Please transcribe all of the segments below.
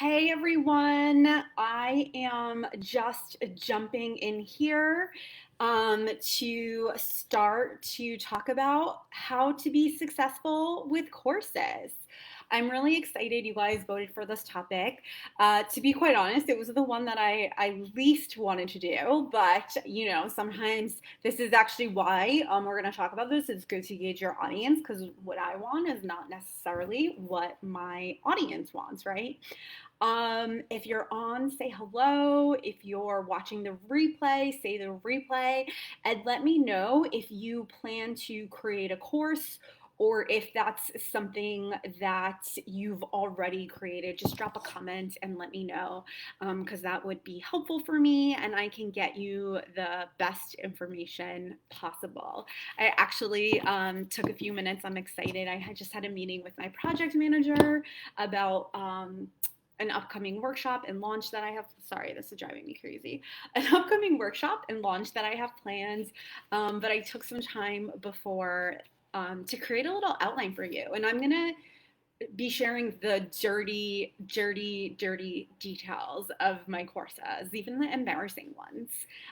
Hey everyone, I am just jumping in here to start to talk about how to be successful with courses. I'm really excited you guys voted for this topic. To be quite honest, it was the one that I least wanted to do, but sometimes this is actually why we're going to talk about this. It's good to gauge your audience because what I want is not necessarily what my audience wants, right? If you're on, say hello. If you're watching the replay, say the replay, and let me know if you plan to create a course or if that's something that you've already created. Just drop a comment and let me know because that would be helpful for me and I can get you the best information possible. I actually took a few minutes. I'm excited. I had just had a meeting with my project manager about an upcoming workshop and launch that I have. Sorry, this is driving me crazy. An upcoming workshop and launch that I have planned. But I took some time before to create a little outline for you. And I'm going to be sharing the dirty details of my courses, even the embarrassing ones,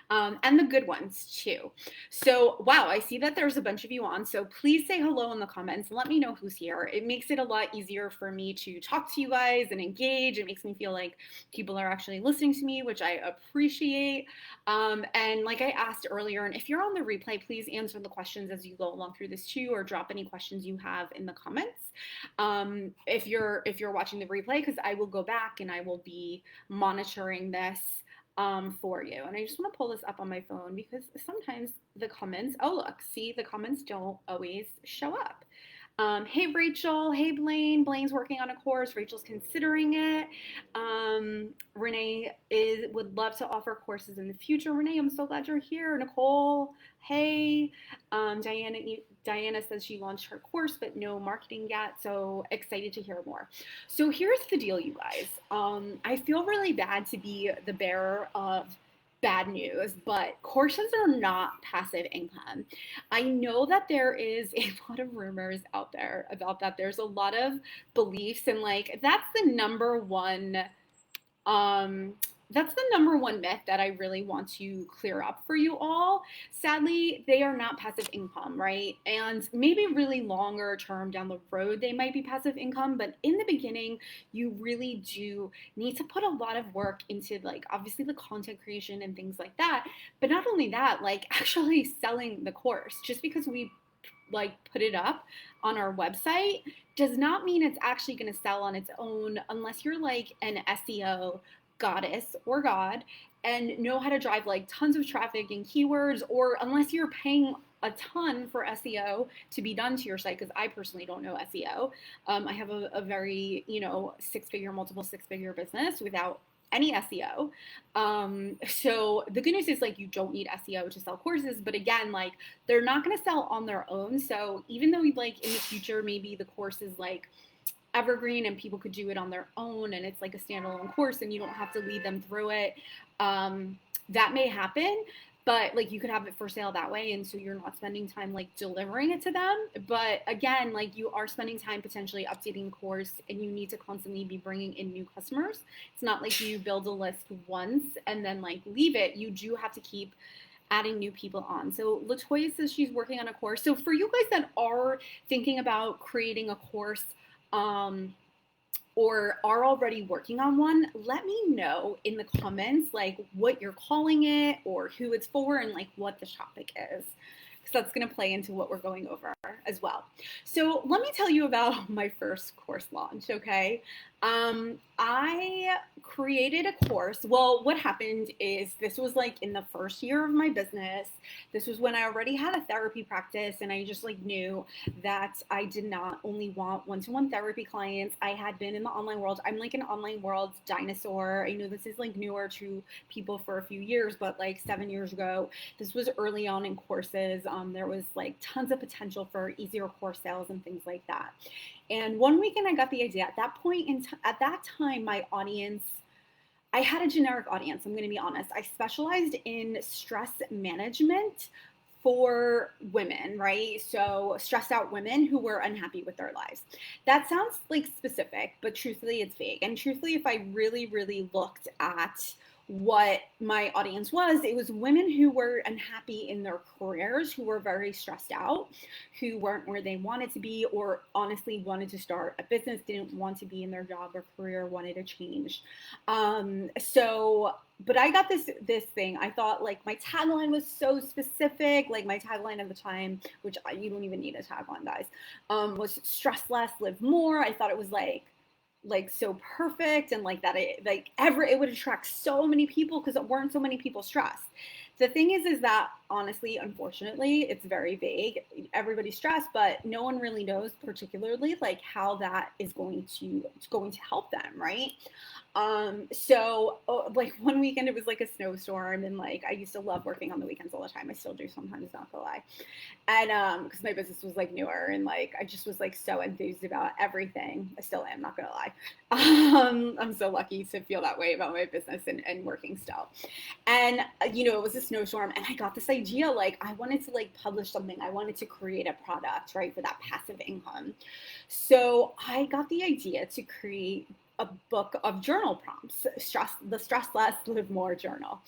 and the good ones too. So, wow, I see that there's a bunch of you on. So please say hello in the comments and let me know who's here. It makes it a lot easier for me to talk to you guys and engage. It makes me feel like people are actually listening to me, which I appreciate. And like I asked earlier, and if you're on the replay, please answer the questions as you go along through this too, or drop any questions you have in the comments. If you're watching the replay, because I will go back and I will be monitoring this for you. And I just want to pull this up on my phone because sometimes the comments, oh look, see, the comments don't always show up. Hey Rachel, hey Blaine. Blaine's working on a course. Rachel's considering it. Renee would love to offer courses in the future. Renee, I'm so glad you're here. Nicole, hey. Diana says she launched her course, but no marketing yet. So excited to hear more. So here's the deal, you guys. I feel really bad to be the bearer of bad news, but courses are not passive income. I know that there is a lot of rumors out there about that. There's a lot of beliefs, and like that's the number one um, myth that I really want to clear up for you all. Sadly, they are not passive income, right? And maybe really longer term down the road, they might be passive income, but in the beginning, you really do need to put a lot of work into, like, obviously the content creation and things like that. But not only that, like actually selling the course. Just because we like put it up on our website does not mean it's actually going to sell on its own unless you're like an SEO goddess or god and know how to drive like tons of traffic and keywords, or unless you're paying a ton for SEO to be done to your site, because I personally don't know SEO. I have a very, multiple six-figure business without any SEO. So the good news is like you don't need SEO to sell courses, but again, like they're not going to sell on their own. So even though like in the future, maybe the course is like evergreen and people could do it on their own and it's like a standalone course and you don't have to lead them through it, that may happen. But like you could have it for sale that way, and so you're not spending time like delivering it to them. But again, like you are spending time potentially updating the course, and you need to constantly be bringing in new customers. It's not like you build a list once and then like leave it. You do have to keep adding new people on. So Latoya says she's working on a course. So for you guys that are thinking about creating a course, or are already working on one, let me know in the comments like what you're calling it or who it's for and like what the topic is, because that's going to play into what we're going over as well. So let me tell you about my first course launch, okay? I created a course. Well, what happened is this was like in the first year of my business. This was when I already had a therapy practice, and I just like knew that I did not only want one-to-one therapy clients. I had been in the online world. I'm like an online world dinosaur. I know this is like newer to people for a few years, but like 7 years ago, this was early on in courses. There was like tons of potential for easier course sales and things like that. And one weekend I got the idea. At that point, at that time, my audience, I had a generic audience, I'm going to be honest. I specialized in stress management for women, right? So stressed out women who were unhappy with their lives. That sounds like specific, but truthfully, it's vague. And truthfully, if I really, really looked at what my audience was, it was women who were unhappy in their careers, who were very stressed out, who weren't where they wanted to be, or honestly wanted to start a business, didn't want to be in their job or career, wanted to change. But I got this thing. I thought like my tagline was so specific. Like my tagline at the time, which you don't even need a tagline, guys, was stress less, live more. I thought it was like so perfect, and like that it would attract so many people because it weren't so many people stressed. The thing is that honestly, unfortunately, it's very vague. Everybody's stressed, but no one really knows particularly like how that is going to help them, right? Like one weekend it was like a snowstorm, and like I used to love working on the weekends all the time. I still do sometimes, not gonna lie. And because my business was like newer, and like I just was like so enthused about everything. I still am, not gonna lie. I'm so lucky to feel that way about my business and working still. And it was a snowstorm, and I got this idea, like I wanted to like publish something. I wanted to create a product, right, for that passive income. So I got the idea to create a book of journal prompts, the Stress Less, Live More journal.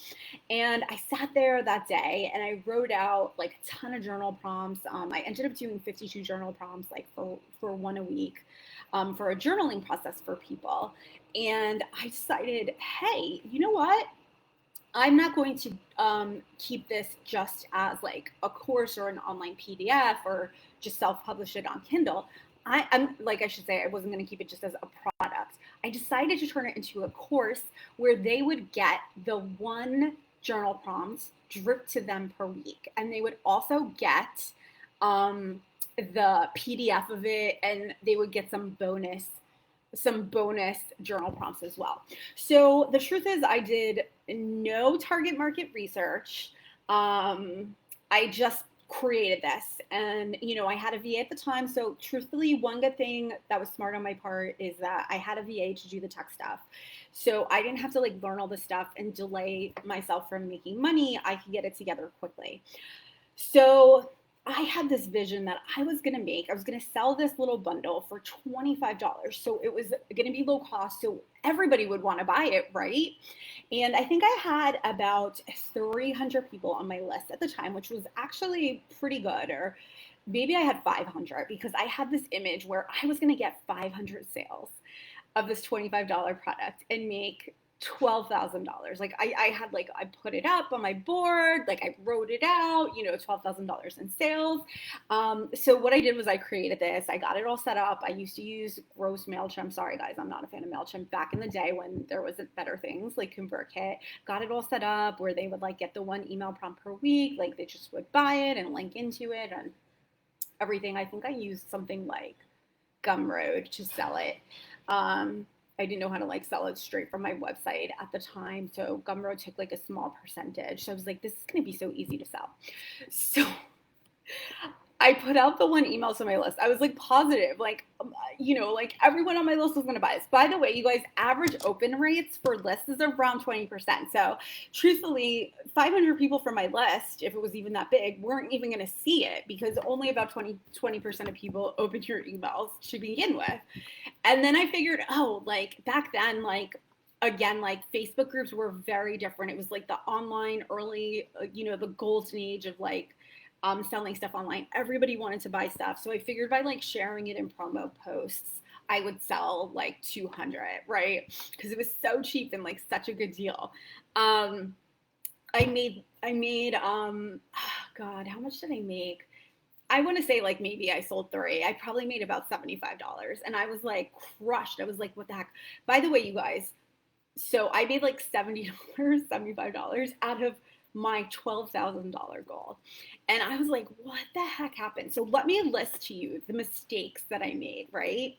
And I sat there that day and I wrote out like a ton of journal prompts. I ended up doing 52 journal prompts, like for one a week, for a journaling process for people. And I decided, hey, you know what? I'm not going to keep this just as like a course or an online PDF or just self-publish it on Kindle. I'm like, I should say, I wasn't going to keep it just as a product. I decided to turn it into a course where they would get the one journal prompt dripped to them per week. And they would also get the PDF of it, and they would get some bonus journal prompts as well. So the truth is I did no target market research. I just created this, and I had a VA at the time. So truthfully, one good thing that was smart on my part is that I had a VA to do the tech stuff. So I didn't have to like learn all this stuff and delay myself from making money. I could get it together quickly. So I had this vision that I was going to sell this little bundle for $25. So it was going to be low cost. So everybody would want to buy it, right? And I think I had about 300 people on my list at the time, which was actually pretty good. Or maybe I had 500, because I had this image where I was going to get 500 sales of this $25 product and make $12,000. Like I had like, I put it up on my board, like I wrote it out, $12,000 in sales. So what I did was I created this, I got it all set up. I used to use gross MailChimp. Sorry guys, I'm not a fan of MailChimp. Back in the day when there wasn't better things like ConvertKit, got it all set up where they would like get the one email prompt per week. Like they just would buy it and link into it and everything. I think I used something like Gumroad to sell it. I didn't know how to like sell it straight from my website at the time. So Gumroad took like a small percentage. So I was like, this is going to be so easy to sell. So I put out the one email to my list. I was like positive, like, like everyone on my list was going to buy this. By the way, you guys, average open rates for lists is around 20%. So truthfully, 500 people from my list, if it was even that big, weren't even going to see it because only about 20% of people opened your emails to begin with. And then I figured, like back then, like, again, like Facebook groups were very different. It was like the online early, the golden age of like, selling stuff online. Everybody wanted to buy stuff. So I figured by like sharing it in promo posts, I would sell like 200, right? Because it was so cheap and like such a good deal. I made, God, how much did I make? I want to say like maybe I sold 3. I probably made about $75. And I was like crushed. I was like, what the heck? By the way, you guys, so I made like $70, $75 out of my $12,000 goal. And I was like, what the heck happened? So let me list to you the mistakes that I made, right?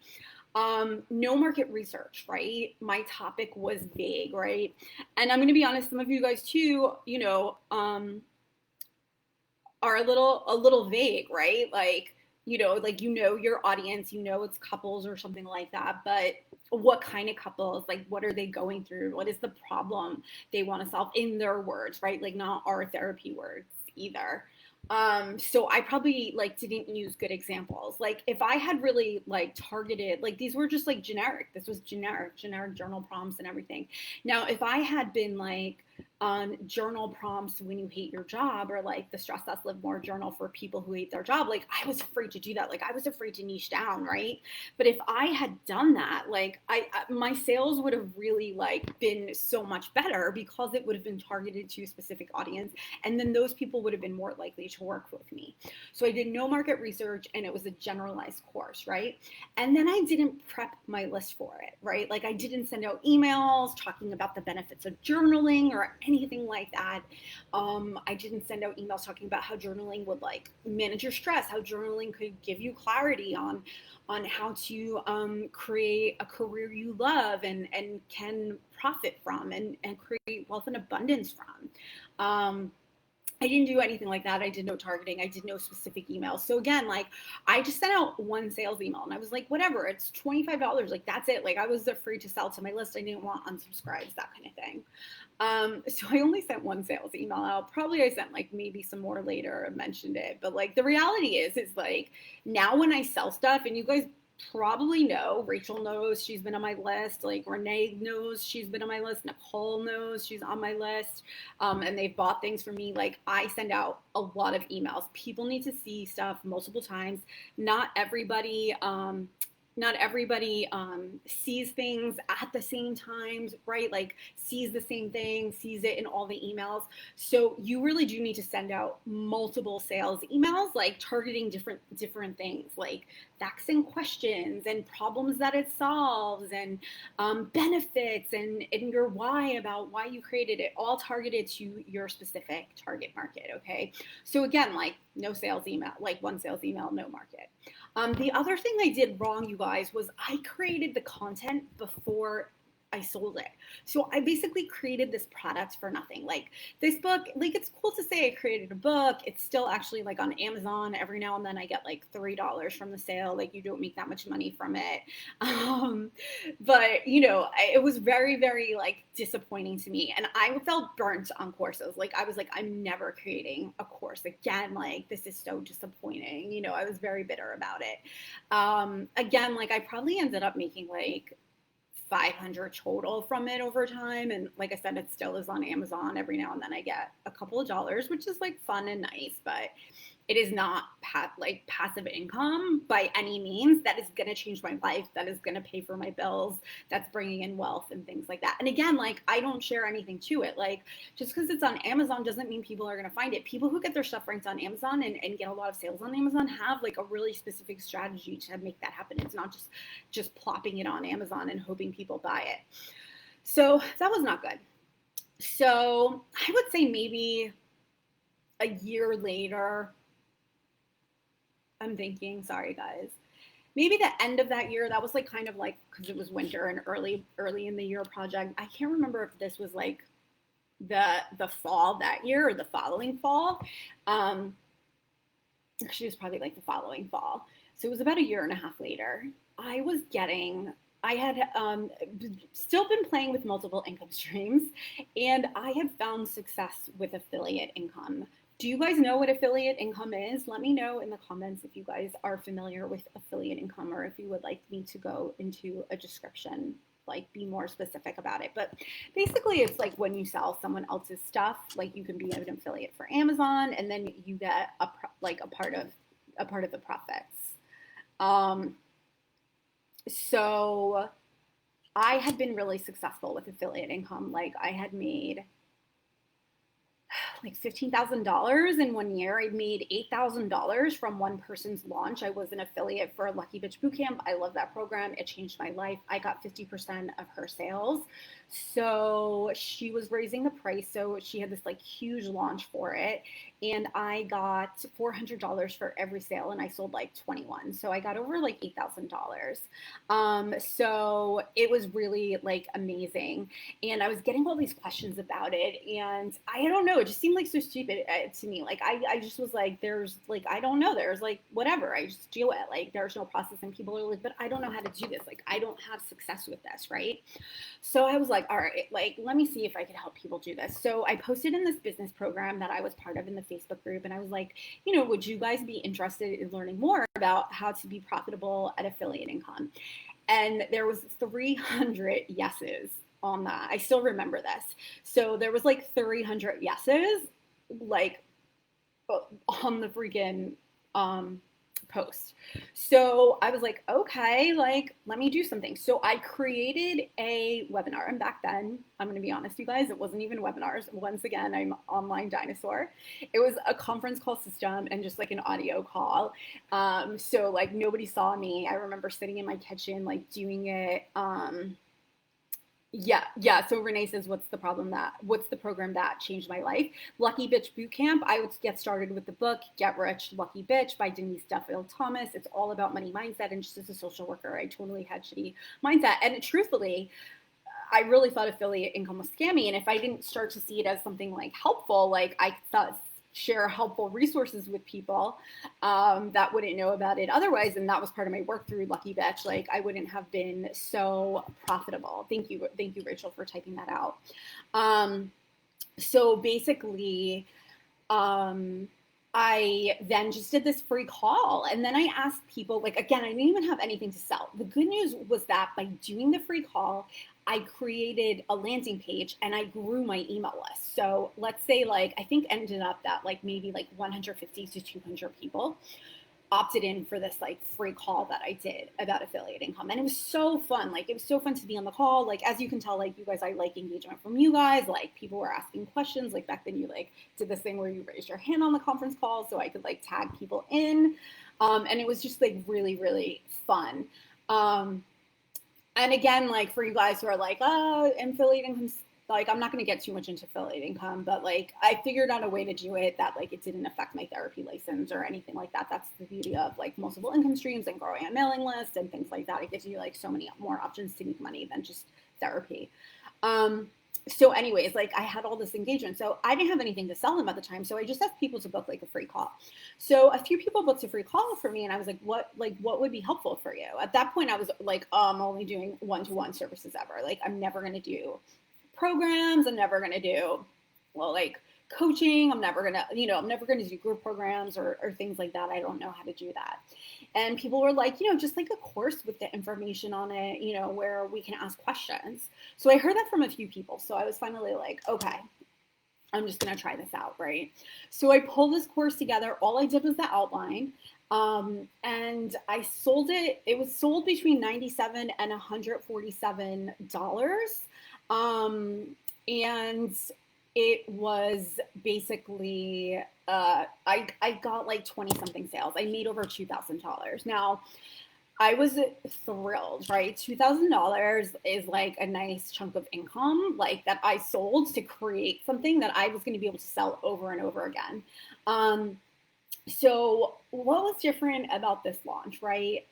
No market research, right? My topic was vague, right? And I'm going to be honest, some of you guys too, are a little vague, right? Like, your audience, it's couples or something like that, but what kind of couples, like what are they going through? What is the problem they want to solve in their words, right? Like not our therapy words either. So I probably like didn't use good examples. Like if I had really like targeted, like these were just like generic. This was generic journal prompts and everything. Now, if I had been like on journal prompts when you hate your job, or like the Stress Less Live More journal for people who hate their job, like I was afraid to do that. Like I was afraid to niche down, right? But if I had done that, like my sales would have really like been so much better because it would have been targeted to a specific audience, and then those people would have been more likely to work with me. So I did no market research, and it was a generalized course, right? And then I didn't prep my list for it, right? Like I didn't send out emails talking about the benefits of journaling or anything like that. I didn't send out emails talking about how journaling would like manage your stress, how journaling could give you clarity on how to create a career you love and can profit from and create wealth and abundance from. I didn't do anything like that. I did no targeting. I did no specific emails. So again, like I just sent out one sales email and I was like, whatever, it's $25. Like that's it. Like I was afraid to sell to my list. I didn't want unsubscribes, that kind of thing. So I only sent one sales email out. Probably I sent like maybe some more later and mentioned it. But like the reality is like now when I sell stuff, and you guys probably know, Rachel knows she's been on my list, like Renee knows she's been on my list, Nicole knows she's on my list, and they've bought things from me. Like I send out a lot of emails. People need to see stuff multiple times. Not everybody sees things at the same times, right? Like sees the same thing, sees it in all the emails. So you really do need to send out multiple sales emails, like targeting different things, like facts and questions and problems that it solves, and benefits and your why about why you created it, all targeted to your specific target market. Okay. So again, like no sales email, like one sales email, no market. The other thing I did wrong, you guys, was I created the content before I sold it. So I basically created this product for nothing. Like this book, like it's cool to say I created a book. It's still actually like on Amazon. Every now and then I get like $3 from the sale. Like you don't make that much money from it. But you know, it was very, very like disappointing to me. And I felt burnt on courses. Like I was like, I'm never creating a course again. Like this is so disappointing. You know, I was very bitter about it. Again, like I probably ended up making like 500 total from it over time. And like I said, it still is on Amazon. Every now and then I get a couple of dollars, which is like fun and nice, but it is not like passive income by any means. That is going to change my life. That is going to pay for my bills. That's bringing in wealth and things like that. And again, like I don't share anything to it. Like just because it's on Amazon doesn't mean people are going to find it. People who get their stuff ranked on Amazon and get a lot of sales on Amazon have like a really specific strategy to make that happen. It's not just plopping it on Amazon and hoping people buy it. So that was not good. So I would say maybe a year later, I'm thinking, sorry guys, maybe the end of that year. That was like kind of like, because it was winter and early in the year project. I can't remember if this was like the fall that year or the following fall. Actually, it was probably like the following fall. So it was about a year and a half later. I had still been playing with multiple income streams, and I had found success with affiliate income. Do you guys know what affiliate income is? Let me know in the comments if you guys are familiar with affiliate income, or if you would like me to go into a description, like be more specific about it. But basically it's like when you sell someone else's stuff, like you can be an affiliate for Amazon, and then you get a part of the profits. So I had been really successful with affiliate income. Like I had made like $15,000 in 1 year. I made $8,000 from one person's launch. I was an affiliate for Lucky Bitch Bootcamp. I love that program. It changed my life. I got 50% of her sales. So she was raising the price. So she had this like huge launch for it. And I got $400 for every sale, and I sold like 21. So I got over like $8,000. So it was really like amazing. And I was getting all these questions about it. And I don't know, it just seemed seemed like so stupid to me. Like, I just was like, there's like, I don't know. There's like, whatever. I just do it. Like, there's no process. And people are like, but I don't know how to do this. Like, I don't have success with this, right? So I was like, all right, like, let me see if I could help people do this. So I posted in this business program that I was part of in the Facebook group. And I was like, would you guys be interested in learning more about how to be profitable at affiliate income? And there was 300 yeses on that. I still remember this. So there was like 300 yeses, like on the freaking post. So I was like, okay, like, let me do something. So I created a webinar. And back then, I'm going to be honest, you guys, it wasn't even webinars. Once again, I'm online dinosaur. It was a conference call system and just like an audio call. So like nobody saw me. I remember sitting in my kitchen, like doing it. Yeah. So Renee says, what's the program that changed my life? Lucky Bitch Bootcamp. I would get started with the book, Get Rich, Lucky Bitch by Denise Duffield Thomas. It's all about money mindset. And just as a social worker, I totally had shitty mindset. And truthfully, I really thought affiliate income was scammy. And if I didn't start to see it as something like helpful, like I thought share helpful resources with people that wouldn't know about it otherwise. And that was part of my work through Lucky Bitch. Like I wouldn't have been so profitable. Thank you, Rachel, for typing that out. So basically, I then just did this free call. And then I asked people, like, again, I didn't even have anything to sell. The good news was that by doing the free call, I created a landing page and I grew my email list. So let's say like, I think ended up that like maybe like 150 to 200 people opted in for this like free call that I did about affiliate income. And it was so fun. Like it was so fun to be on the call. Like, as you can tell, like you guys, I like engagement from you guys. Like people were asking questions. Like back then you like did this thing where you raised your hand on the conference call so I could like tag people in. And it was just like really, really fun. And again, like for you guys who are like, oh, affiliate income, like I'm not going to get too much into affiliate income, but like I figured out a way to do it that like it didn't affect my therapy license or anything like that. That's the beauty of like multiple income streams and growing a mailing list and things like that. It gives you like so many more options to make money than just therapy. So anyways, like I had all this engagement. So I didn't have anything to sell them at the time. So I just asked people to book like a free call. So a few people booked a free call for me and I was like, what would be helpful for you? At that point, I was like, I'm only doing one-to-one services ever. Like I'm never going to do programs. I'm never going to do, well, like coaching. I'm never going to do group programs or things like that. I don't know how to do that. And people were like, just like a course with the information on it, where we can ask questions. So I heard that from a few people. So I was finally like, okay, I'm just going to try this out, right? So I pulled this course together. All I did was the outline. And I sold it. It was sold between $97 and $147. And it was basically, I got like 20 something sales. I made over $2,000. Now I was thrilled, right? $2,000 is like a nice chunk of income, like that I sold to create something that I was going to be able to sell over and over again. So what was different about this launch, right?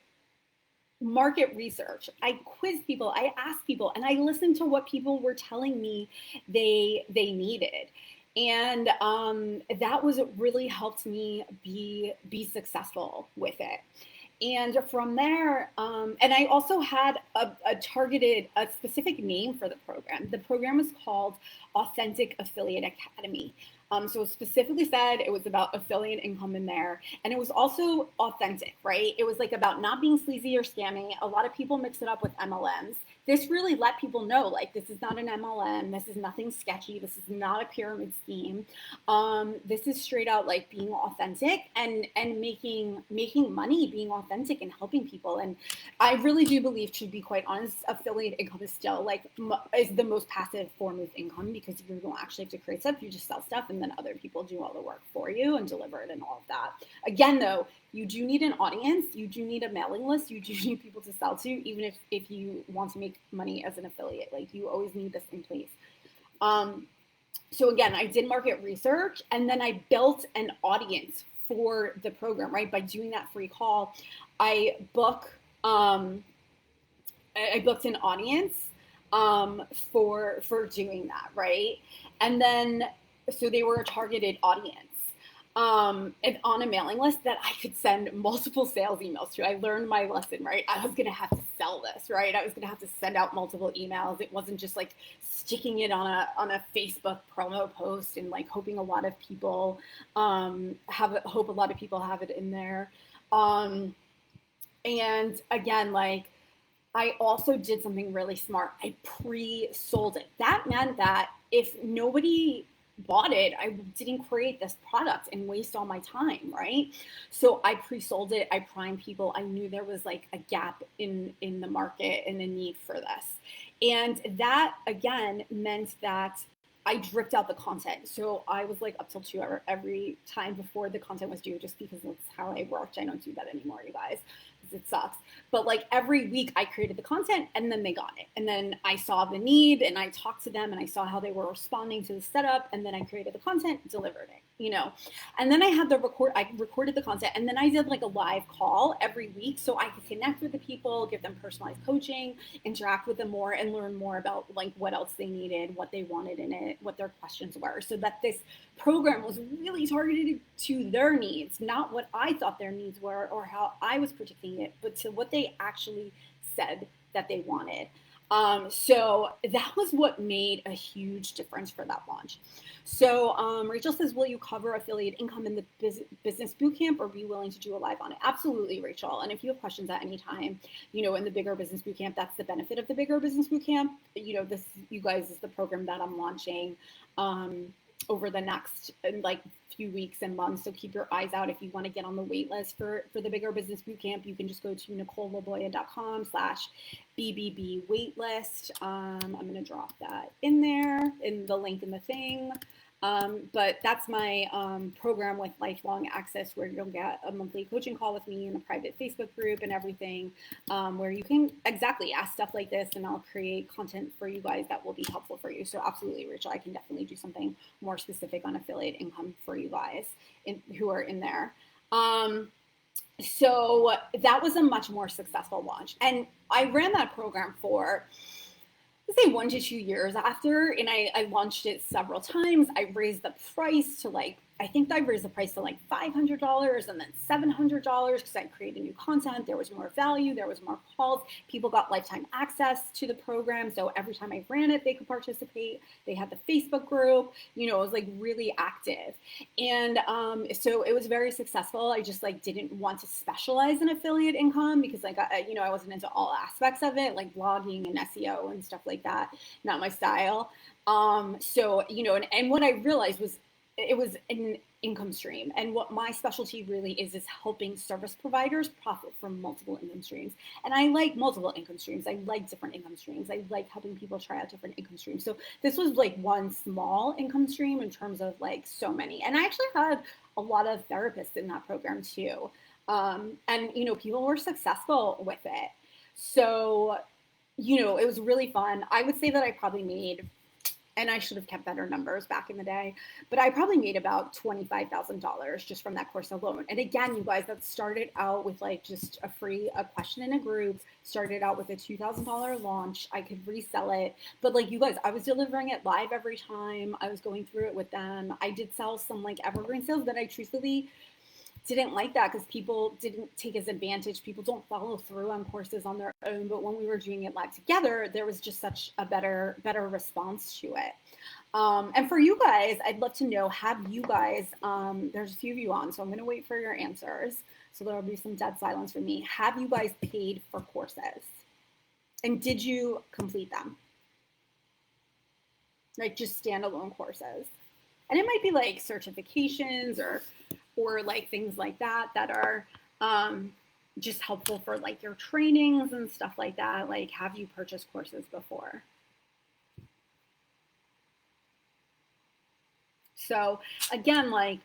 Market research. I quizzed people, I asked people, and I listened to what people were telling me they needed. And that was really helped me be successful with it. And from there, and I also had a specific name for the program. The program was called Authentic Affiliate Academy. So it specifically said it was about affiliate income in there. And it was also authentic, right? It was like about not being sleazy or scammy. A lot of people mix it up with MLMs. This really let people know, like, this is not an MLM. This is nothing sketchy. This is not a pyramid scheme. This is straight out like being authentic and making money, being authentic and helping people. And I really do believe, to be quite honest, affiliate income is still like is the most passive form of income because you don't actually have to create stuff. You just sell stuff and then other people do all the work for you and deliver it and all of that. Again, though, you do need an audience. You do need a mailing list. You do need people to sell to, even if you want to make money as an affiliate. Like you always need this in place. So again, I did market research and then I built an audience for the program, right? By doing that free call, I booked an audience for doing that, right? And then So they were a targeted audience. And on a mailing list that I could send multiple sales emails to. I learned my lesson, right? I was gonna have to sell this, right? I was gonna have to send out multiple emails. It wasn't just like sticking it on a Facebook promo post and like hoping a lot of people hope a lot of people have it in there. Um, and again, like I also did something really smart. I pre-sold it. That meant that if nobody bought it, I didn't create this product and waste all my time, right? So I pre-sold it. I primed people. I knew there was like a gap in the market and a need for this. And that again meant that I dripped out the content. So I was like up till 2 hours every time before the content was due, just because that's how I worked. I don't do that anymore, you guys. It sucks. But like every week I created the content and then they got it. And then I saw the need and I talked to them and I saw how they were responding to the setup. And then I created the content, delivered it, you know. And then I recorded the content and then I did like a live call every week so I could connect with the people, give them personalized coaching, interact with them more and learn more about like what else they needed, what they wanted in it, what their questions were. So that this program was really targeted to their needs, not what I thought their needs were or how I was predicting it, but to what they actually said that they wanted. So that was what made a huge difference for that launch. So Rachel says, will you cover affiliate income in the business bootcamp or be willing to do a live on it? Absolutely, Rachel. And if you have questions at any time, you know, in the bigger business bootcamp, that's the benefit of the bigger business bootcamp. You know, this, you guys, is the program that I'm launching over the next like few weeks and months. So keep your eyes out. If you want to get on the wait list for the bigger business bootcamp, you can just go to NicoleLaboya.com/BBB waitlist. I'm going to drop that in there in the link in the thing. But that's my program with lifelong access where you'll get a monthly coaching call with me in a private Facebook group and everything, where you can exactly ask stuff like this and I'll create content for you guys that will be helpful for you. So absolutely, Rachel, I can definitely do something more specific on affiliate income for you guys who are in there. So that was a much more successful launch. And I ran that program for say 1 to 2 years after, and I launched it several times. I raised the price to like, I think I raised the price to like $500 and then $700 because I created new content. There was more value, there was more calls. People got lifetime access to the program. So every time I ran it, they could participate. They had the Facebook group, you know, it was like really active. And so it was very successful. I just like didn't want to specialize in affiliate income because like, you know, I wasn't into all aspects of it, like blogging and SEO and stuff like that. Not my style. So, you know, and what I realized was it was an income stream. And what my specialty really is helping service providers profit from multiple income streams. And I like multiple income streams. I like different income streams. I like helping people try out different income streams. So this was like one small income stream in terms of like so many. And I actually had a lot of therapists in that program too. And, you know, people were successful with it. So, you know, it was really fun. I would say that I probably made, and I should have kept better numbers back in the day, but I probably made about $25,000 just from that course alone. And again, you guys, that started out with like just a question in a group, started out with a $2,000 launch. I could resell it. But like you guys, I was delivering it live every time. I was going through it with them. I did sell some like evergreen sales, but I truthfully didn't like that because people didn't take as advantage. People don't follow through on courses on their own. But when we were doing it live together, there was just such a better response to it. And for you guys, I'd love to know, have you guys, there's a few of you on, so I'm going to wait for your answers. So there'll be some dead silence for me. Have you guys paid for courses? And did you complete them? Like just standalone courses. And it might be like certifications or like things like that are just helpful for like your trainings and stuff like that. Like, have you purchased courses before? So again, like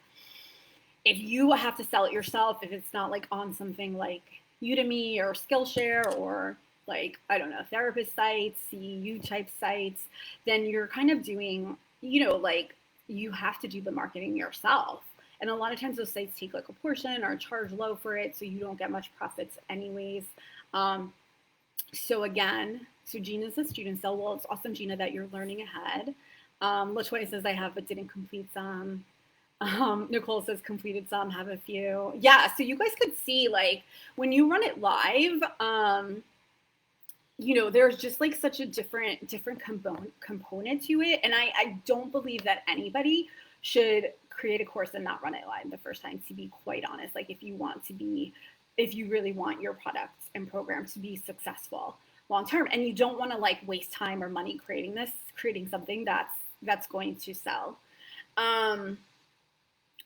if you have to sell it yourself, if it's not like on something like Udemy or Skillshare or like, I don't know, therapist sites, CEU type sites, then you're kind of doing, you know, like you have to do the marketing yourself. And a lot of times those sites take like a portion or charge low for it, so you don't get much profits anyways. So again, so Gina's a student cell. Well, it's awesome, Gina, that you're learning ahead. LaToya says I have but didn't complete some. Nicole says completed some, have a few. Yeah, so you guys could see like when you run it live, there's just like such a different component to it, and I don't believe that anybody should create a course and not run it live the first time. To be quite honest, like if you really want your products and programs to be successful long term, and you don't want to like waste time or money creating something that's going to sell. Um,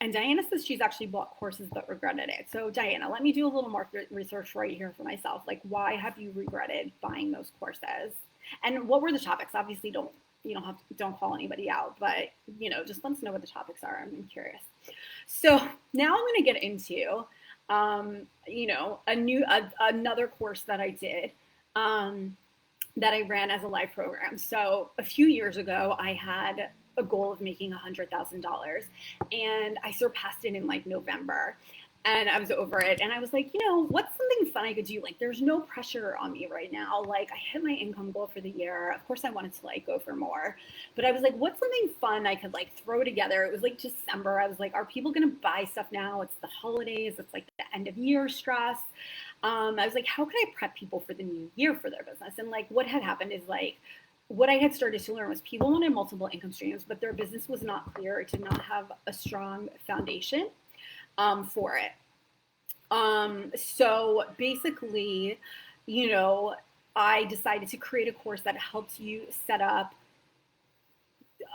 and Diana says she's actually bought courses but regretted it. So Diana, let me do a little market research right here for myself. Like, why have you regretted buying those courses? And what were the topics? Obviously, don't call anybody out, but just let us know what the topics are. I'm curious. So now I'm going to get into, another course that I did. That I ran as a live program. So a few years ago, I had a goal of making $100,000, and I surpassed it in like November, and I was over it. And I was like, what's something fun I could do? Like, there's no pressure on me right now. Like, I hit my income goal for the year. Of course, I wanted to like go for more, but I was like, what's something fun I could like throw together? It was like December. I was like, are people gonna buy stuff now? It's the holidays. It's like the end of year stress. I was like, how could I prep people for the new year for their business? And like, what had happened is like, what I had started to learn was people wanted multiple income streams, but their business was not clear. It did not have a strong foundation for it. So basically, I decided to create a course that helps you set up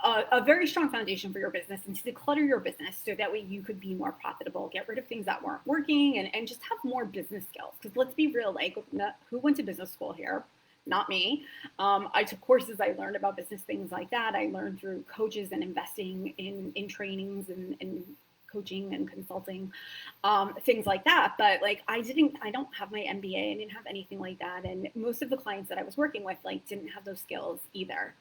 a very strong foundation for your business and to declutter your business so that way you could be more profitable, get rid of things that weren't working, and just have more business skills. Because let's be real, like, who went to business school here? Not me. I took courses, I learned about business, things like that. I learned through coaches and investing in trainings and coaching and consulting, things like that. But like, I don't have my MBA. I didn't have anything like that. And most of the clients that I was working with, like, didn't have those skills either.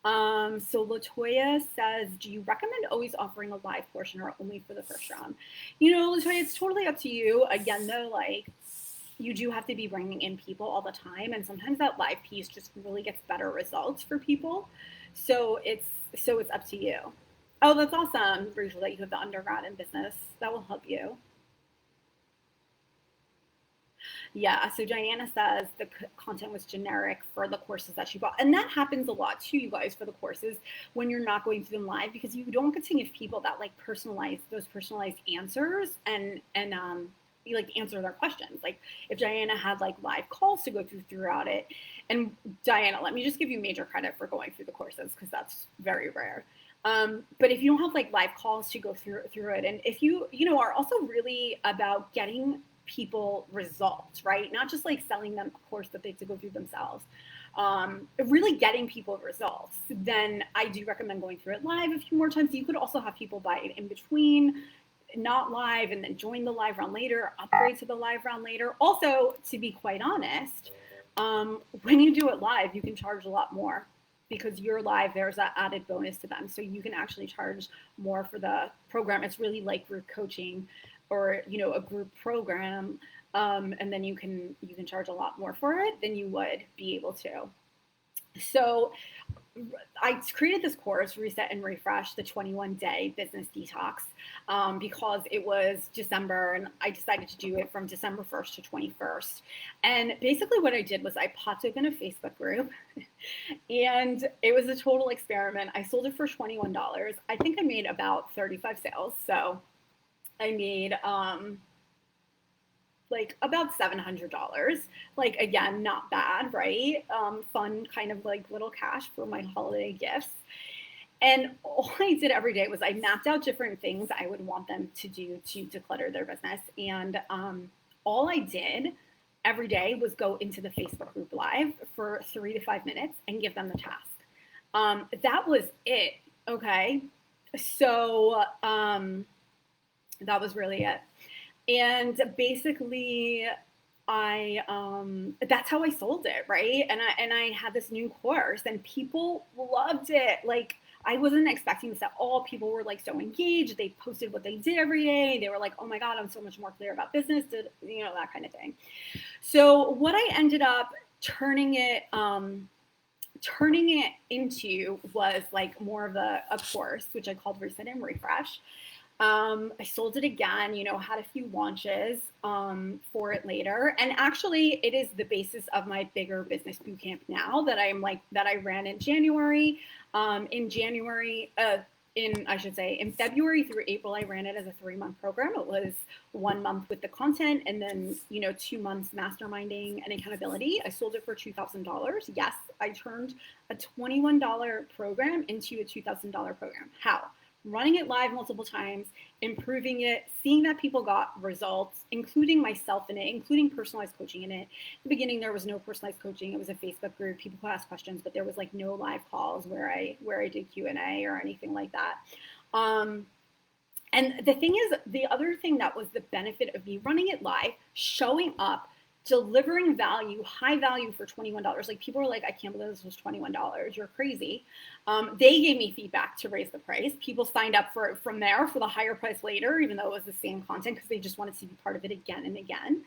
So LaToya says, do you recommend always offering a live portion or only for the first round? LaToya, it's totally up to you. Again, though, like, you do have to be bringing in people all the time. And sometimes that live piece just really gets better results for people. So it's up to you. Oh, that's awesome, Rachel, that you have the undergrad in business. That will help you. Yeah, so Diana says the content was generic for the courses that she bought. And that happens a lot too, you guys, for the courses when you're not going through them live, because you don't get to give people that like personalized answers and you like answer their questions. Like if Diana had like live calls to go throughout it, and Diana, let me just give you major credit for going through the courses because that's very rare. But if you don't have like live calls to go through it, and if you are also really about getting people results, right? Not just like selling them a course that they have to go through themselves. Really getting people results, then I do recommend going through it live a few more times. You could also have people buy it in between, not live, and then join the live round later, upgrade to the live round later. Also, to be quite honest, when you do it live, you can charge a lot more because you're live. There's that added bonus to them. So you can actually charge more for the program. It's really like group coaching or a group program, and then you can charge a lot more for it than you would be able to. So I created this course, Reset and Refresh, the 21-day business detox, because it was December and I decided to do it from December 1st to 21st. And basically what I did was I popped open a Facebook group and it was a total experiment. I sold it for $21. I think I made about 35 sales. So I made like about $700. Like, again, not bad, right? Fun kind of like little cash for my holiday gifts. And all I did every day was I mapped out different things I would want them to do to declutter their business. And all I did every day was go into the Facebook group live for 3 to 5 minutes and give them the task. That was it. Okay. So that was really it. And basically that's how I sold it, right? And I had this new course and people loved it. Like I wasn't expecting this at all. People were like so engaged. They posted what they did every day. They were like, oh my God, I'm so much more clear about business, that kind of thing. So what I ended up turning it turning it into was like more of a course, which I called Reset and Refresh. I sold it again, had a few launches for it later. And actually, it is the basis of my bigger business bootcamp now that I ran in January. In January, in February through April, I ran it as a 3-month program. It was 1 month with the content and then, 2 months masterminding and accountability. I sold it for $2,000. Yes, I turned a $21 program into a $2,000 program. How? Running it live multiple times, improving it, seeing that people got results, including myself in it, including personalized coaching in it. In the beginning, there was no personalized coaching. It was a Facebook group. People could ask questions, but there was like no live calls where I did Q&A or anything like that. And the thing is, the other thing that was the benefit of me running it live, showing up, delivering value, high value for $21. Like people were like, I can't believe this was $21. You're crazy. They gave me feedback to raise the price. People signed up for it from there for the higher price later, even though it was the same content because they just wanted to be part of it again and again.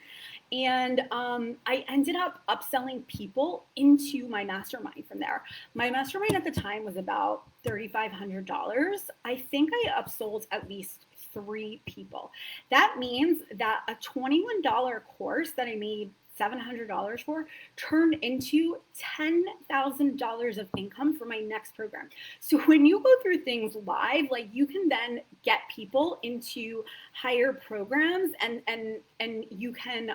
And I ended up upselling people into my mastermind from there. My mastermind at the time was about $3,500. I think I upsold at least 3 people. That means that a $21 course that I made $700 for turned into $10,000 of income for my next program. So when you go through things live, like you can then get people into higher programs and you can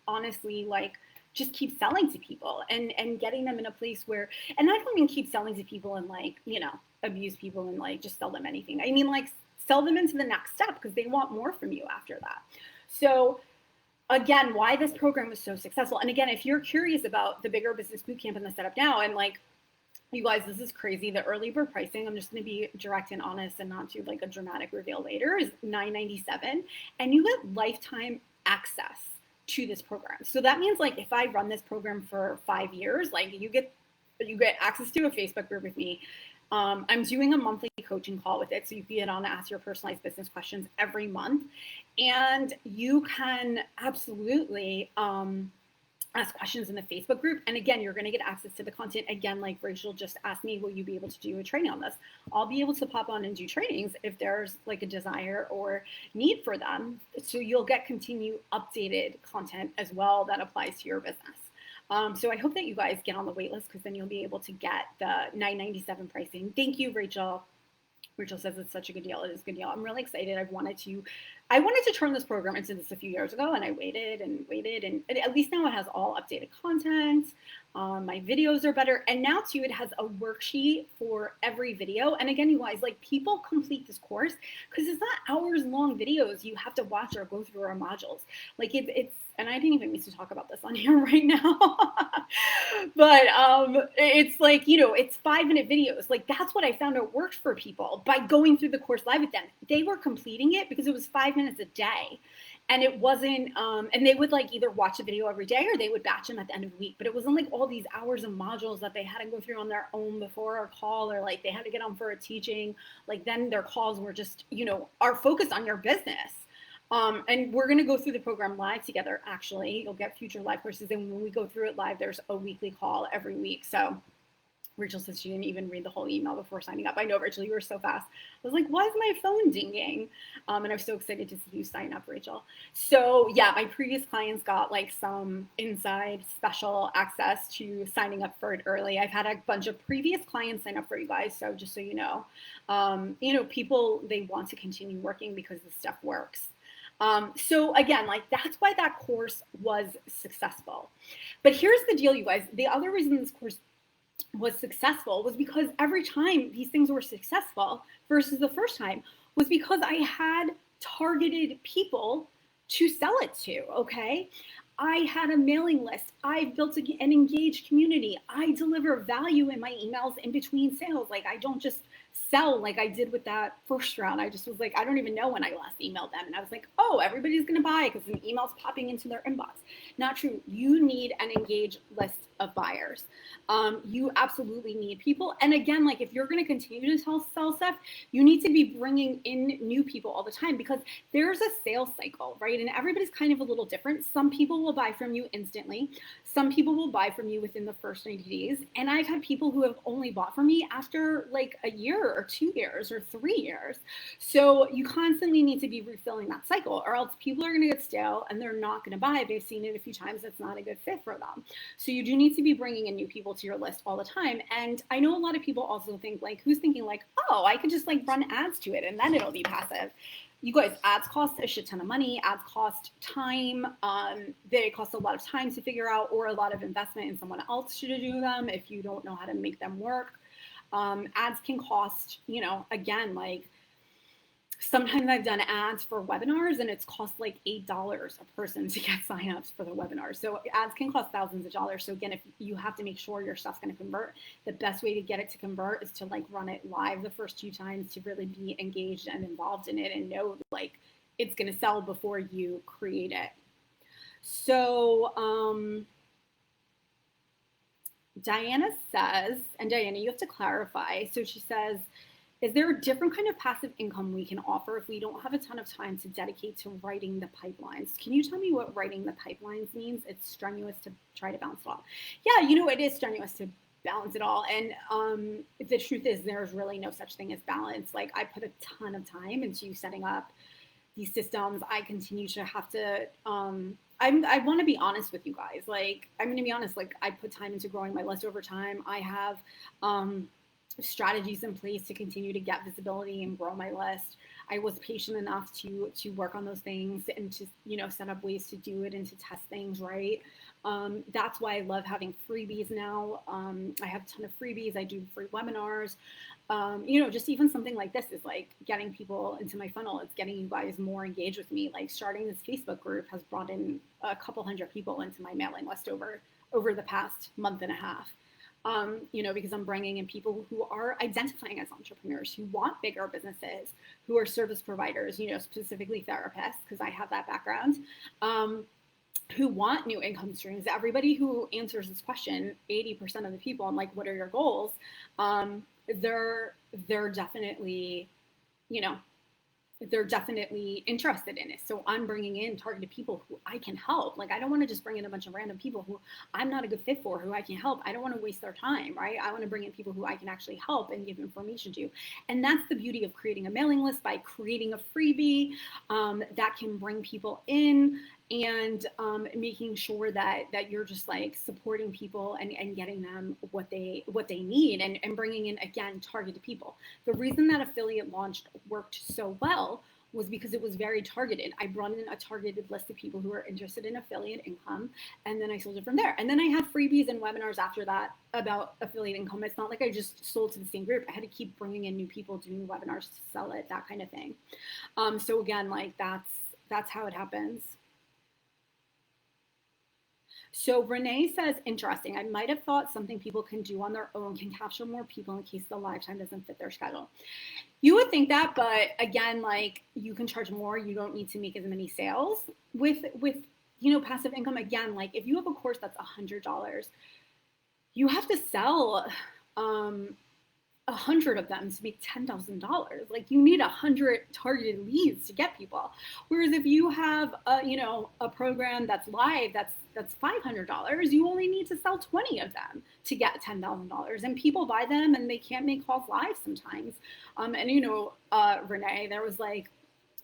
honestly like just keep selling to people and getting them in a place where, and I don't mean keep selling to people and like, abuse people and like just sell them anything. I mean like sell them into the next step because they want more from you after that. So again, why this program was so successful. And again, if you're curious about the bigger business bootcamp and the setup now, and like, you guys, this is crazy. The early bird pricing, I'm just going to be direct and honest and not do like a dramatic reveal later, is $997. And you get lifetime access to this program. So that means like if I run this program for 5 years, like you get access to a Facebook group with me. I'm doing a monthly coaching call with it. So you can get on to ask your personalized business questions every month. And you can absolutely ask questions in the Facebook group. And again, you're going to get access to the content. Again, like Rachel just asked me, will you be able to do a training on this? I'll be able to pop on and do trainings if there's like a desire or need for them. So you'll get continued updated content as well that applies to your business. So I hope that you guys get on the wait list because then you'll be able to get the $997 pricing. Thank you, Rachel. Rachel says it's such a good deal. It is a good deal. I'm really excited. I wanted to turn this program into this a few years ago, and I waited, and at least now it has all updated content. My videos are better, and now too it has a worksheet for every video. And again, you guys, like people complete this course because it's not hours long videos you have to watch or go through our modules. Like it's and I didn't even need to talk about this on here right now, but it's like, it's 5-minute videos. Like that's what I found out worked for people by going through the course live with them. They were completing it because it was 5 minutes a day. And it wasn't, and they would like either watch a video every day or they would batch them at the end of the week. But it wasn't like all these hours of modules that they had to go through on their own before a call, or like they had to get on for a teaching. Like then their calls were just, are focused on your business. And we're going to go through the program live together. Actually, you'll get future live courses. And when we go through it live, there's a weekly call every week. So Rachel says she didn't even read the whole email before signing up. I know, Rachel, you were so fast. I was like, why is my phone dinging? And I'm so excited to see you sign up, Rachel. So yeah, my previous clients got like some inside special access to signing up for it early. I've had a bunch of previous clients sign up for you guys. So just so you know, people, they want to continue working because this stuff works. So again, like that's why that course was successful. But here's the deal, you guys. The other reason this course was successful was because every time these things were successful versus the first time was because I had targeted people to sell it to, okay? I had a mailing list. I built an engaged community. I deliver value in my emails in between sales. Like I don't just sell like I did with that first round. I just was like, I don't even know when I last emailed them. And I was like, oh, everybody's going to buy because an email's popping into their inbox. Not true. You need an engaged list of buyers. You absolutely need people. And again, like if you're going to continue to sell stuff, you need to be bringing in new people all the time because there's a sales cycle, right? And everybody's kind of a little different. Some people will buy from you instantly. Some people will buy from you within the first 90 days. And I've had people who have only bought from me after like a year or 2 years or 3 years. So you constantly need to be refilling that cycle, or else people are going to get stale and they're not going to buy. They've seen it a few times. It's not a good fit for them. So you do need to be bringing in new people to your list all the time. And I know a lot of people also think like, who's thinking like, oh, I could just like run ads to it and then it'll be passive. You guys, ads cost a shit ton of money. Ads cost time. They cost a lot of time to figure out, or a lot of investment in someone else to do them if you don't know how to make them work. Ads can cost, again, like sometimes I've done ads for webinars and it's cost like $8 a person to get signups for the webinar. So ads can cost thousands of dollars. So again, if you have to make sure your stuff's going to convert, the best way to get it to convert is to like run it live the first 2 times, to really be engaged and involved in it and know like it's going to sell before you create it. So Diana says, and Diana, you have to clarify. So she says, is there a different kind of passive income we can offer if we don't have a ton of time to dedicate to writing the pipelines? Can you tell me what writing the pipelines means? It's strenuous to try to balance it all. Yeah, it is strenuous to balance it all. And the truth is there's really no such thing as balance. Like I put a ton of time into setting up these systems. I continue to have to, I want to be honest with you guys. Like, I'm going to be honest, like I put time into growing my list over time. I have, strategies in place to continue to get visibility and grow my list. I was patient enough to work on those things and to set up ways to do it and to test things right. That's why I love having freebies now. I have a ton of freebies. I do free webinars. Just even something like this is like getting people into my funnel. It's getting you guys more engaged with me. Like starting this Facebook group has brought in a couple hundred people into my mailing list over the past month and a half. Because I'm bringing in people who are identifying as entrepreneurs, who want bigger businesses, who are service providers, specifically therapists, because I have that background, who want new income streams. Everybody who answers this question, 80% of the people, I'm like, what are your goals? They're definitely, they're definitely interested in it. So I'm bringing in targeted people who I can help. Like, I don't want to just bring in a bunch of random people who I'm not a good fit for, who I can help. I don't want to waste their time, right? I want to bring in people who I can actually help and give information to. And that's the beauty of creating a mailing list, by creating a freebie that can bring people in and making sure that you're just like supporting people and getting them what they need, and bringing in, again, targeted people. The reason that affiliate launch worked so well was because it was very targeted. I brought in a targeted list of people who are interested in affiliate income, and then I sold it from there. And then I had freebies and webinars after that about affiliate income. It's not like I just sold to the same group. I had to keep bringing in new people, doing webinars to sell it, that kind of thing. So again, like that's how it happens. So Renee says, interesting. I might have thought something people can do on their own can capture more people in case the live time doesn't fit their schedule. You would think that, but again, like you can charge more. You don't need to make as many sales with passive income. Again, like if you have a course that's $100, you have to sell 100 of them to make $10,000. Like you need 100 targeted leads to get people. Whereas if you have a program that's live, that's $500, you only need to sell 20 of them to get $10,000. And people buy them and they can't make calls live sometimes. Renee, there was like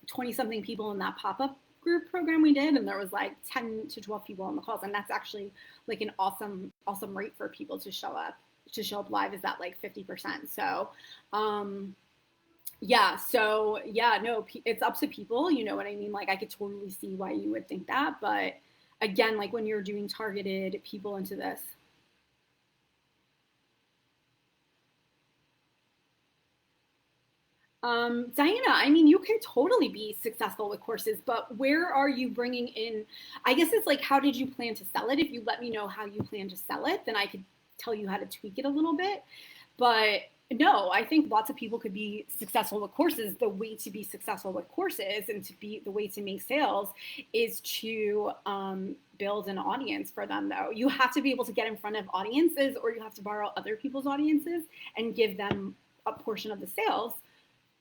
20 something people in that pop-up group program we did, and there was like 10 to 12 people on the calls. And that's actually like an awesome rate for people to show up live, is that like 50%. So, it's up to people, you know what I mean? Like I could totally see why you would think that, but again, like when you're doing targeted people into this. Diana, I mean, you can totally be successful with courses, but where are you bringing in, I guess it's like, how did you plan to sell it? If you let me know how you plan to sell it, then I could tell you how to tweak it a little bit. But no, I think lots of people could be successful with courses. The way to be successful with courses and the way to make sales is to build an audience for them, though. You have to be able to get in front of audiences, or you have to borrow other people's audiences and give them a portion of the sales.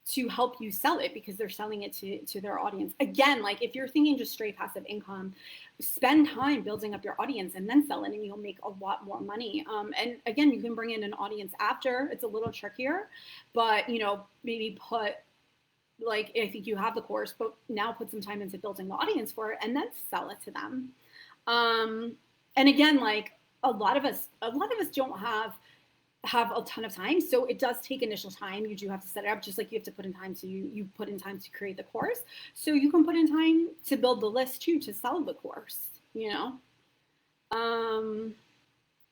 to help you sell it because they're selling it to their audience. Again, like if you're thinking just straight passive income, spend time building up your audience and then sell it, and you'll make a lot more money. And again, you can bring in an audience after. It's a little trickier, but maybe put, like, I think you have the course, but now put some time into building the audience for it and then sell it to them. And again, like a lot of us don't have a ton of time, so it does take initial time. You do have to set it up, just like you have to put in time to you put in time to create the course, so you can put in time to build the list too, to sell the course.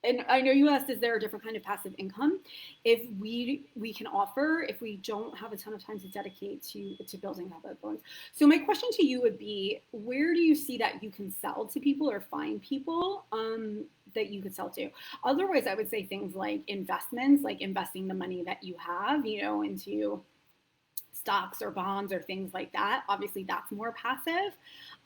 And I know you asked, is there a different kind of passive income if we can offer if we don't have a ton of time to dedicate to building up influence? So my question to you would be, where do you see that you can sell to people or find people that you could sell to? Otherwise, I would say things like investments, like investing the money that you have, into stocks or bonds or things like that. Obviously, that's more passive.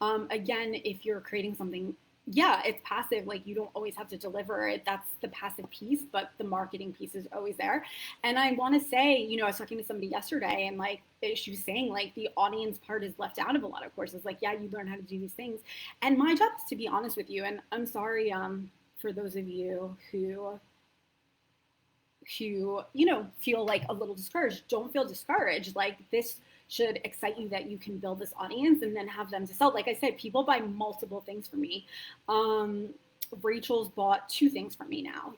Again, if you're creating something, yeah, it's passive. Like you don't always have to deliver it. That's the passive piece, but the marketing piece is always there. And I want to say, I was talking to somebody yesterday, and like she was saying, like the audience part is left out of a lot of courses. Like, yeah, you learn how to do these things. And my job is to be honest with you. And I'm sorry for those of you who feel like a little discouraged. Don't feel discouraged. Like this should excite you that you can build this audience and then have them to sell. Like I said, people buy multiple things from me. Rachel's bought 2 things from me now,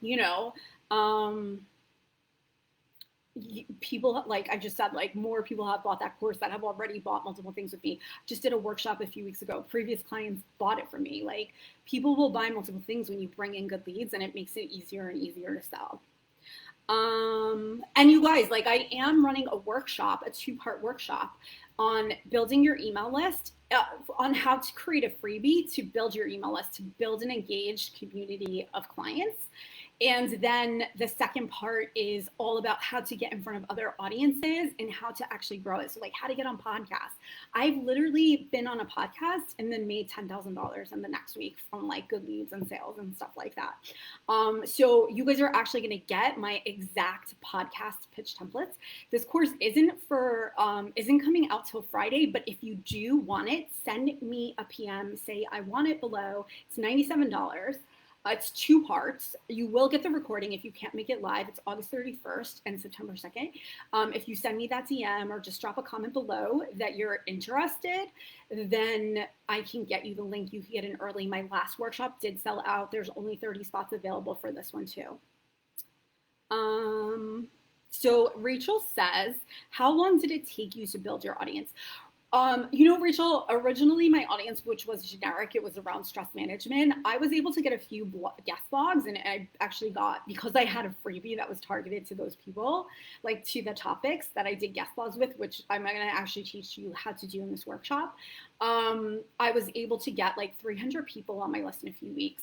people, like I just said, like more people have bought that course that have already bought multiple things with me. Just did a workshop a few weeks ago. Previous clients bought it from me. Like people will buy multiple things when you bring in good leads, and it makes it easier and easier to sell. And you guys, like I am running a workshop, a 2-part workshop on building your email list, on how to create a freebie to build your email list, to build an engaged community of clients. And then the second part is all about how to get in front of other audiences and how to actually grow it. So like how to get on podcasts. I've literally been on a podcast and then made $10,000 in the next week from like good leads and sales and stuff like that. So you guys are actually going to get my exact podcast pitch templates. This course isn't coming out till Friday, but if you do want it, send me a PM, say I want it below. It's $97. It's 2 parts. You will get the recording if you can't make it live. It's August 31st and September 2nd. If you send me that DM or just drop a comment below that you're interested, then I can get you the link. You can get in early. My last workshop did sell out. There's only 30 spots available for this one too. So Rachel says, how long did it take you to build your audience? Rachel, originally my audience, which was generic, it was around stress management. I was able to get a few guest blogs, and I actually got, because I had a freebie that was targeted to those people, like to the topics that I did guest blogs with, which I'm going to actually teach you how to do in this workshop. I was able to get like 300 people on my list in a few weeks.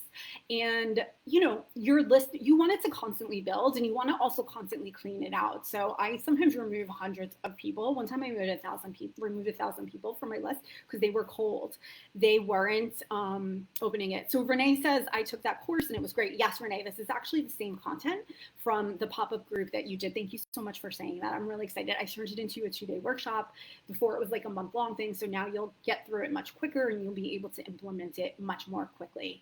And, your list, you want it to constantly build, and you want to also constantly clean it out. So I sometimes remove hundreds of people. One time I removed 1,000 people from my list because they were cold. They weren't opening it. So Renee says, I took that course and it was great. Yes, Renee, this is actually the same content from the pop-up group that you did. Thank you so much for saying that. I'm really excited. I turned it into a 2-day workshop. Before it was like a month-long thing. So now you'll get through it much quicker and you'll be able to implement it much more quickly.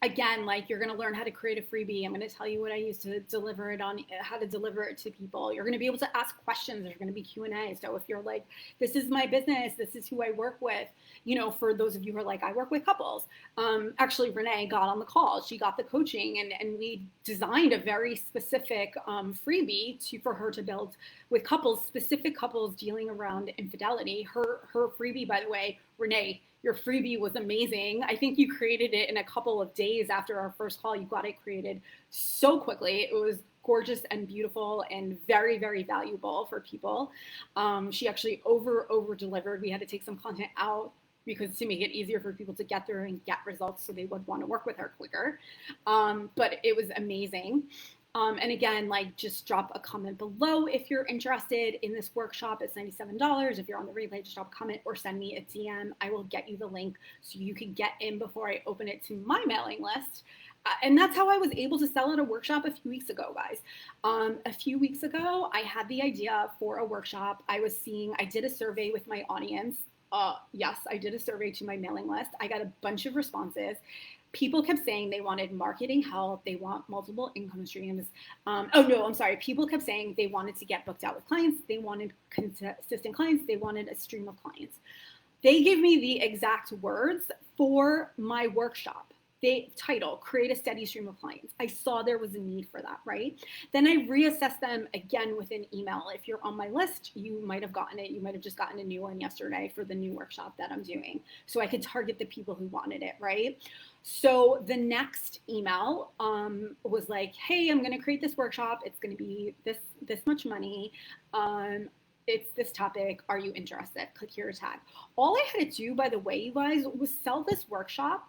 Again, like you're going to learn how to create a freebie. I'm going to tell you what I use to deliver it on, how to deliver it to people. You're going to be able to ask questions. There's going to be Q&A. So if you're like, this is my business, this is who I work with, for those of you who are like, I work with couples. Actually, Renee got on the call. She got the coaching and we designed a very specific freebie for her to build with couples, specific couples dealing around infidelity. Her freebie, by the way, Renee, your freebie was amazing. I think you created it in a couple of days after our first call. You got it created so quickly. It was gorgeous and beautiful and very, very valuable for people. She actually over delivered. We had to take some content out because to make it easier for people to get through and get results so they would want to work with her quicker. But it was amazing. And again, like just drop a comment below if you're interested in this workshop. It's $97. If you're on the replay, just drop a comment or send me a DM. I will get you the link so you can get in before I open it to my mailing list. and that's how I was able to sell at a workshop a few weeks ago, guys. A few weeks ago, I had the idea for a workshop. I did a survey with my audience. Yes, I did a survey to my mailing list. I got a bunch of responses. People kept saying they wanted marketing help. They want multiple income streams. People kept saying they wanted to get booked out with clients. They wanted consistent clients. They wanted a stream of clients. They gave me the exact words for my workshop. They title, create a steady stream of clients. I saw there was a need for that, right? Then I reassessed them again with an email. If you're on my list, you might have gotten it. You might have just gotten a new one yesterday for the new workshop that I'm doing. So I could target the people who wanted it, right? So the next email was like, hey, I'm going to create this workshop. It's going to be this much money. It's this topic. Are you interested? Click here to tag. All I had to do, by the way, you guys, was sell this workshop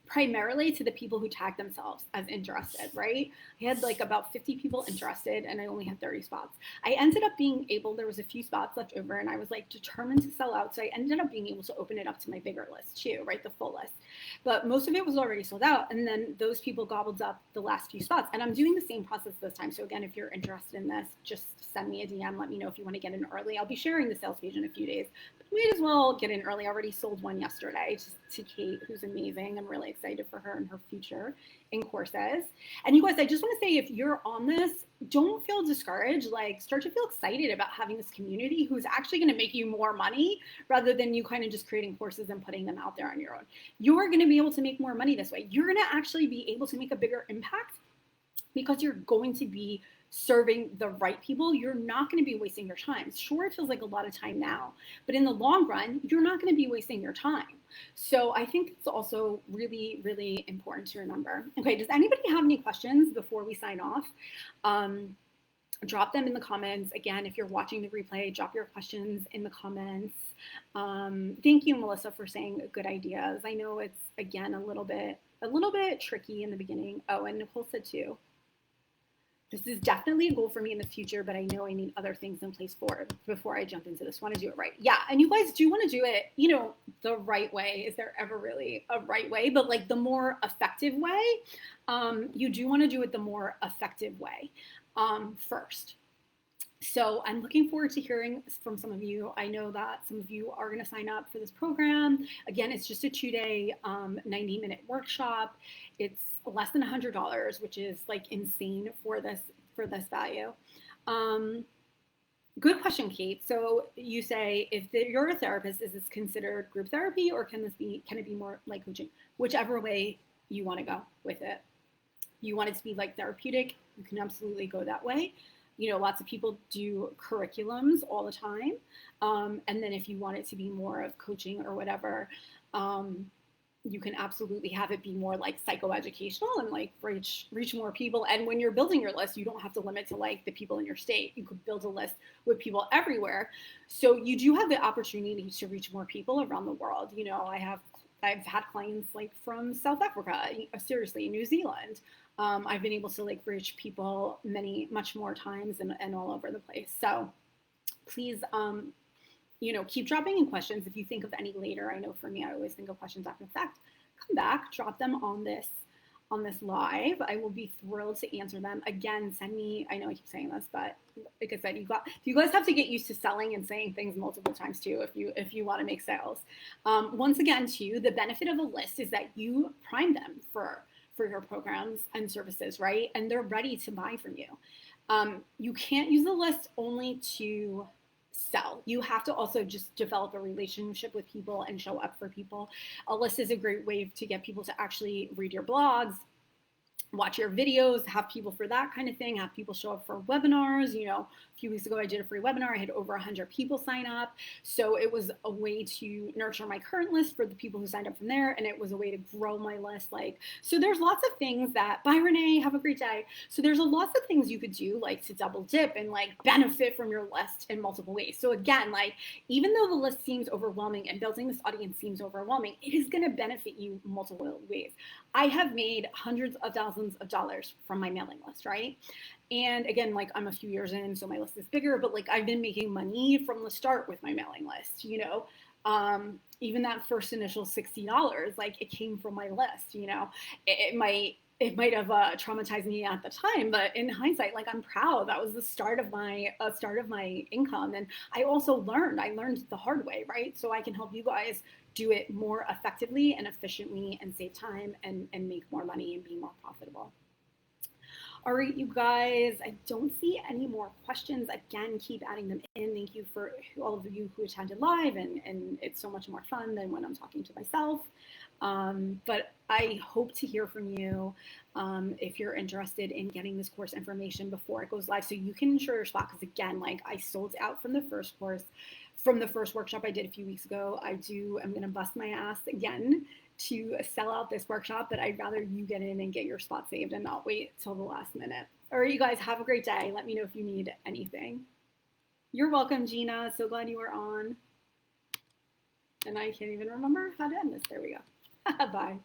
primarily to the people who tagged themselves as interested, right? I had like about 50 people interested and I only had 30 spots. I ended up being able, there was a few spots left over and I was like determined to sell out. So I ended up being able to open it up to my bigger list too, right? The full list. But most of it was already sold out. And then those people gobbled up the last few spots. And I'm doing the same process this time. So again, if you're interested in this, just send me a DM. Let me know if you want to get in early. I'll be sharing the sales page in a few days. But might as well get in early. I already sold one yesterday to Kate, who's amazing. I'm really excited for her and her future in courses. And you guys, I just want to say, if you're on this, don't feel discouraged. Like, start to feel excited about having this community who's actually going to make you more money rather than you kind of just creating courses and putting them out there on your own. You're going to be able to make more money this way. You're going to actually be able to make a bigger impact because you're going to be serving the right people. You're not going to be wasting your time. Sure, it feels like a lot of time now, but in the long run, you're not going to be wasting your time. So I think it's also really, really important to remember. Okay, does anybody have any questions before we sign off? Drop them in the comments. Again, if you're watching the replay, drop your questions in the comments. Thank you, Melissa, for saying good ideas. I know it's, again, a little bit tricky in the beginning. Oh, and Nicole said too, this is definitely a goal for me in the future, but I know I need other things in place before I jump into this. Want to do it right. Yeah. And you guys do want to do it, the right way. Is there ever really a right way? But like the more effective way, you do want to do it the more effective way first. So I'm looking forward to hearing from some of you. I know that some of you are going to sign up for this program. Again, it's just a 2-day, 90-minute workshop. It's less than $100, which is like insane for this value. Good question, Kate. So you say, if you're a therapist, is this considered group therapy, or can it be more like coaching? Whichever way you want to go with it. You want it to be like therapeutic, you can absolutely go that way. Lots of people do curriculums all the time. And then if you want it to be more of coaching or whatever, you can absolutely have it be more like psychoeducational and like reach more people. And when you're building your list, you don't have to limit to like the people in your state. You could build a list with people everywhere. So you do have the opportunity to reach more people around the world. I've had clients like from South Africa, seriously, New Zealand. I've been able to like reach people much more times and all over the place. So please, keep dropping in questions. If you think of any later, I know for me, I always think of questions after the fact. Come back, drop them on this live. I will be thrilled to answer them. Again, send me, I know I keep saying this, but like I said, you guys have to get used to selling and saying things multiple times too if you want to make sales. Once again, too, the benefit of a list is that you prime them for your programs and services, right? And they're ready to buy from you. You can't use a list only to sell. You have to also just develop a relationship with people and show up for people. A list is a great way to get people to actually read your blogs, watch your videos, have people for that kind of thing, have people show up for webinars. A few weeks ago, I did a free webinar. I had over 100 people sign up. So it was a way to nurture my current list for the people who signed up from there. And it was a way to grow my list. So there's lots of things that, bye Renee, have a great day. So there's lots of things you could do like to double dip and like benefit from your list in multiple ways. So again, like, even though the list seems overwhelming and building this audience seems overwhelming, it is going to benefit you multiple ways. I have made hundreds of thousands of dollars from my mailing list, right? And again, like, I'm a few years in, so my list is bigger, but like, I've been making money from the start with my mailing list, even that first initial $60, like, it came from my list, it might it might have traumatized me at the time, but in hindsight, like I'm proud. That was the start of my income, and I also learned. I learned the hard way, right? So I can help you guys do it more effectively and efficiently, and save time and make more money and be more profitable. All right, you guys, I don't see any more questions. Again, keep adding them in. Thank you for all of you who attended live, and it's so much more fun than when I'm talking to myself. But I hope to hear from you if you're interested in getting this course information before it goes live so you can ensure your spot. Because again, like I sold out from the first course, from the first workshop I did a few weeks ago. I'm going to bust my ass again to sell out this workshop, but I'd rather you get in and get your spot saved and not wait till the last minute. All right, you guys, have a great day. Let me know if you need anything. You're welcome, Gina. So glad you were on. And I can't even remember how to end this. There we go. Bye.